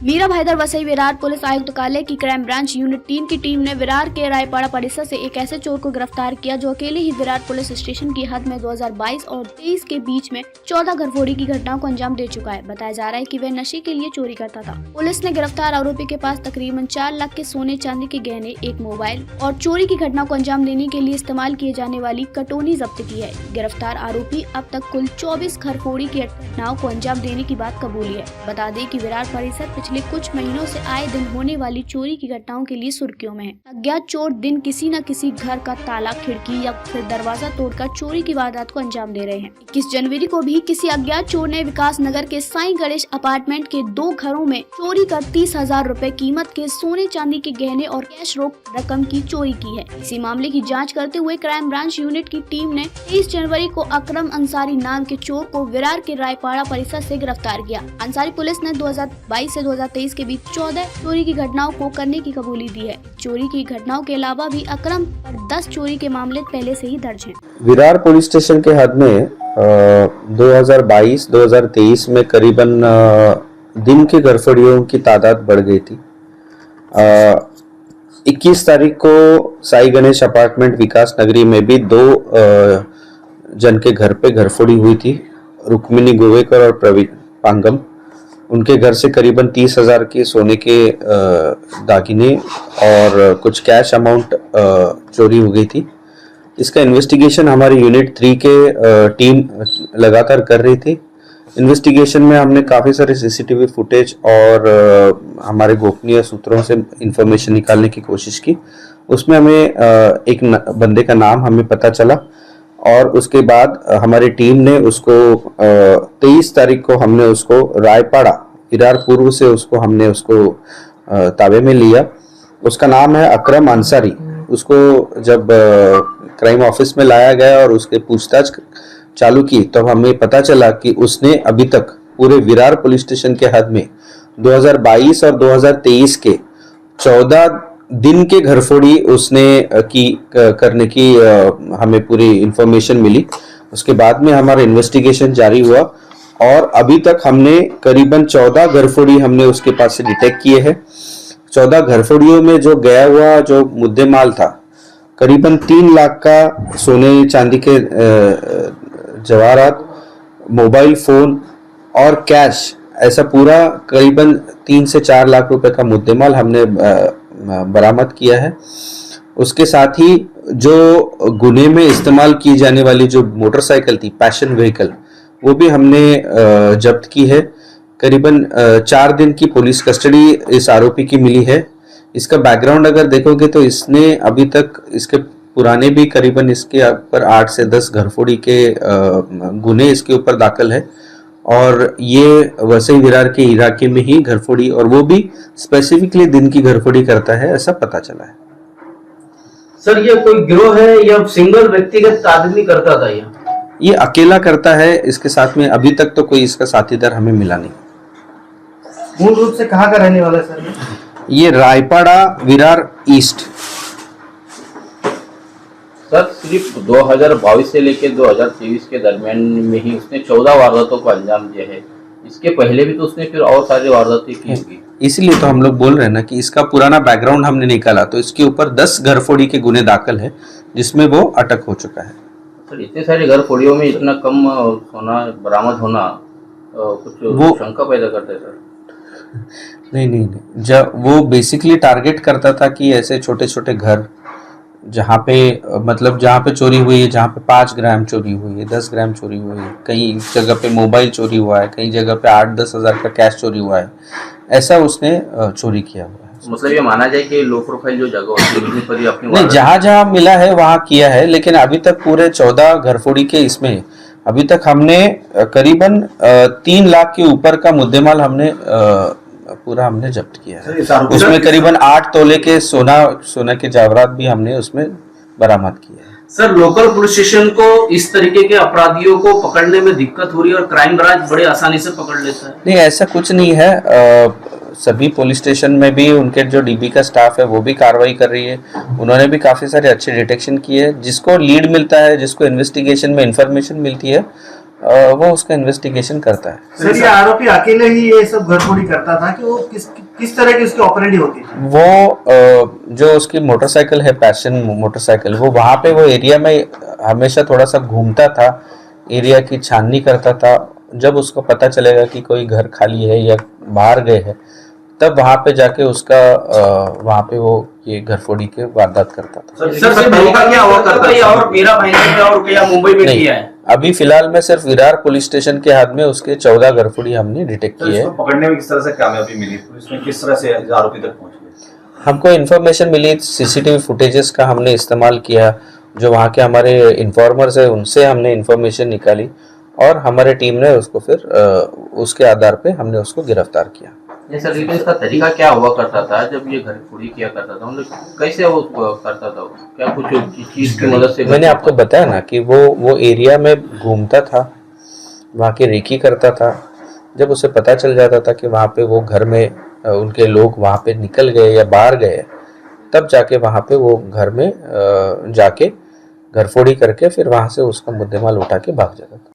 Meera Bhayandar Vasai Virar police आयुक्तालय की crime branch unit 3 की टीम ने विरार के रायपाड़ा परिसर से एक ऐसे चोर को गिरफ्तार किया जो अकेले ही विरार पुलिस स्टेशन की हद में 2022 और 23 के बीच में 14 घरफोड़ी की घटनाओं को अंजाम दे चुका है। बताया जा रहा है कि वह नशे के लिए चोरी करता था। पुलिस ने गिरफ्तार आरोपी के पास तकरीबन 4 लाख के सोने चांदी के गहने, एक मोबाइल और चोरी की घटना को अंजाम देने के लिए इस्तेमाल किए जाने वाली कटोनी जब्त की है। गिरफ्तार आरोपी अब तक कुल 24 घरफोड़ी की घटनाओं को अंजाम देने की बात कबूली है। बता दें कि विरार परिसर पिछले कुछ महीनों से आए दिन होने वाली चोरी की घटनाओं के लिए सुर्खियों में है। अज्ञात चोर दिन किसी न किसी घर का ताला, खिड़की या फिर दरवाजा तोड़कर चोरी की वारदात को अंजाम दे रहे हैं। 21 जनवरी को भी किसी अज्ञात चोर ने विकास नगर के साईं गणेश अपार्टमेंट के 2 घरों में चोरी कर 30,000 रुपए कीमत के सोने चांदी के गहने और कैश रोक रकम की चोरी की है। इसी मामले की जाँच करते हुए क्राइम ब्रांच यूनिट की टीम ने 23 जनवरी को अकरम अंसारी नाम के चोर को विरार के रायपाड़ा परिसर से गिरफ्तार किया। अंसारी पुलिस ने 2022 से 2023 के बीच 14 चोरी की घटनाओं को करने की कबूली दी है। चोरी की घटनाओं के अलावा भी अकरम पर 10 चोरी के मामले पहले से ही दर्ज हैं। विरार पुलिस स्टेशन के हद में 2022-2023 में करीबन दिन के घरफोड़ियों की तादाद बढ़ गई थी। 21 तारीख को साईं गणेश अपार्टमेंट विकास नगरी में भी 2 जन के घर पे घरफोड़ी हुई थी। रुक्मिनी गोवेकर और प्रवीण पांगम, उनके घर से करीबन 30,000 के सोने के दागिने और कुछ कैश अमाउंट चोरी हो गई थी। इसका इन्वेस्टिगेशन हमारी यूनिट 3 के टीम लगातार कर रही थी। इन्वेस्टिगेशन में हमने काफ़ी सारे सीसीटीवी फुटेज और हमारे गोपनीय सूत्रों से इंफॉर्मेशन निकालने की कोशिश की। उसमें हमें एक बंदे का नाम हमें पता चला और उसके बाद हमारी टीम ने उसको 23 तारीख को हमने उसको रायपाड़ा विरार पूर्व से हमने उसको ताबे में लिया। उसका नाम है अकरम अंसारी। उसको जब क्राइम ऑफिस में लाया गया और उसके पूछताछ चालू की तो हमें पता चला कि उसने अभी तक पूरे विरार पुलिस स्टेशन के हद में 2022 और 2023 के 14 दिन के घरफोड़ी उसने करने की हमें पूरी इंफॉर्मेशन मिली। उसके बाद में हमारा इन्वेस्टिगेशन जारी हुआ और अभी तक हमने करीबन 14 घरफोड़ी हमने उसके पास से डिटेक्ट किए हैं। 14 घरफोड़ियों में जो गया हुआ जो मुद्देमाल था करीबन 3 लाख का सोने चांदी के जवाहरात, मोबाइल फोन और कैश, ऐसा पूरा करीबन 3 से 4 लाख रुपए का मुद्देमाल हमने बरामद किया है। उसके साथ ही जो गुने में इस्तेमाल की जाने वाली जो मोटरसाइकिल थी, पैशन व्हीकल, वो भी हमने जब्त की है। करीबन 4 दिन की पुलिस कस्टडी इस आरोपी की मिली है। इसका बैकग्राउंड अगर देखोगे तो इसने अभी तक इसके पुराने भी करीबन इसके ऊपर 8 से 10 घरफोड़ी के गुने इसके ऊपर दाखिल है और ये वसई विरार के इलाके में ही घरफोड़ी और वो भी स्पेसिफिकली दिन की घरफोड़ी करता है, ऐसा पता चला है। सर, ये कोई गिरोह है या सिंगल व्यक्तिगत आदमी करता था? ये अकेला करता है। इसके साथ में अभी तक तो कोई इसका साथीदार हमें मिला नहीं। मूल रूप से कहाँ का रहने वाला है सर? ये रायपाड़ा विरार ईस्ट। सर, सिर्फ 2022 से लेकर 2023 के दरमियान में ही उसने 14 वारदातों को अंजाम दिया है। इसके पहले भी तो उसने फिर और सारी वारदातें की होगी। इसीलिए तो हम लोग बोल रहे हैं ना कि इसका पुराना बैकग्राउंड हमने निकाला तो इसके ऊपर 10 घरफोड़ी के गुने दाखिल है जिसमें वो अटक हो चुका है। सर, इतने सारे घरफोड़ियों में इतना कम सोना बरामद होना कुछ वो शंका पैदा करता है सर? नहीं, जब वो बेसिकली टारगेट करता था कि ऐसे छोटे छोटे घर जहाँ पे चोरी हुई है, जहाँ पे 5 ग्राम चोरी हुई है, 10 ग्राम चोरी हुई है, कई जगह पे मोबाइल चोरी हुआ है, कई जगह पे 8-10 हज़ार का कैश चोरी हुआ है, ऐसा उसने चोरी किया हुआ है। मतलब ये माना जाए कि लो प्रोफाइल जो जगह होती है पर ही अपनी नहीं, जहाँ मिला है वहाँ किया है, लेकिन अभी तक पूरे 14 घरफोड़ी के इसमें अभी तक हमने करीबन 3 लाख के ऊपर का मुद्देमाल हमने जब्त किया है। उसमें करीबन 8 तोले के सोना के जेवरात भी हमने उसमें बरामद किया है। सर, लोकल पुलिस स्टेशन को इस तरीके के अपराधियों को पकड़ने में दिक्कत हो रही है और क्राइम ब्रांच बड़े आसानी से पकड़ लेता है? नहीं, ऐसा कुछ नहीं है। सभी पुलिस स्टेशन में भी उनके जो डीबी का स्टाफ है वो भी कार्रवाई कर रही है। उन्होंने भी काफ़ी सारे अच्छे डिटेक्शन किए हैं। जिसको लीड मिलता है, जिसको इन्वेस्टिगेशन में इंफॉर्मेशन मिलती है, वो उसका इन्वेस्टिगेशन करता है। सर ये आरोपी अकेले ही ये सब घरफोड़ी करता था कि वो किस तरह की उसकी ऑपरेंडी होती थी? वो जो उसकी मोटरसाइकिल है, पैशन मोटरसाइकिल, वो वहाँ पे वो एरिया में हमेशा थोड़ा सा घूमता था, एरिया की छाननी करता था। जब उसको पता चलेगा कि कोई घर खाली है या बाहर गए हैं, तब वहाँ पे जाके उसका वहाँ पे वो ये घरफोड़ी के वारदात करता था। सर सिर्फ धोखा क्या हुआ करता है और मेरा भाई ने और क्या मुंबई में नहीं, किया है? अभी फिलहाल में सिर्फ विरार पुलिस स्टेशन के हाथ में उसके 14 घरफोड़ी हमने डिटेक्ट किए हैं। पकड़ने में किस तरह से कामयाबी मिली, पुलिस ने किस तरह से आरोपी तक पहुंच गई? हमको इन्फॉर्मेशन मिली, सीसीटीवी फुटेजेस का हमने इस्तेमाल किया, जो वहाँ के हमारे इन्फॉर्मर्स है उनसे हमने इन्फॉर्मेशन निकाली और हमारे टीम ने उसको फिर उसके आधार पे हमने उसको गिरफ्तार किया। ये सर लेकिन इसका तरीका क्या हुआ करता था जब ये घरफोड़ी किया करता था, मतलब कैसे वो करता था? क्या कुछ चीज की मदद से? मैंने आपको बताया ना कि वो एरिया में घूमता था, वहाँ की रेकी करता था। जब उसे पता चल जाता था कि वहाँ पे वो घर में उनके लोग वहाँ पे निकल गए या बाहर गए, तब जाके वहाँ पे वो घर में जाके घरफोड़ी करके फिर वहाँ से उसका मुद्देमाल उठा के भाग जाता था।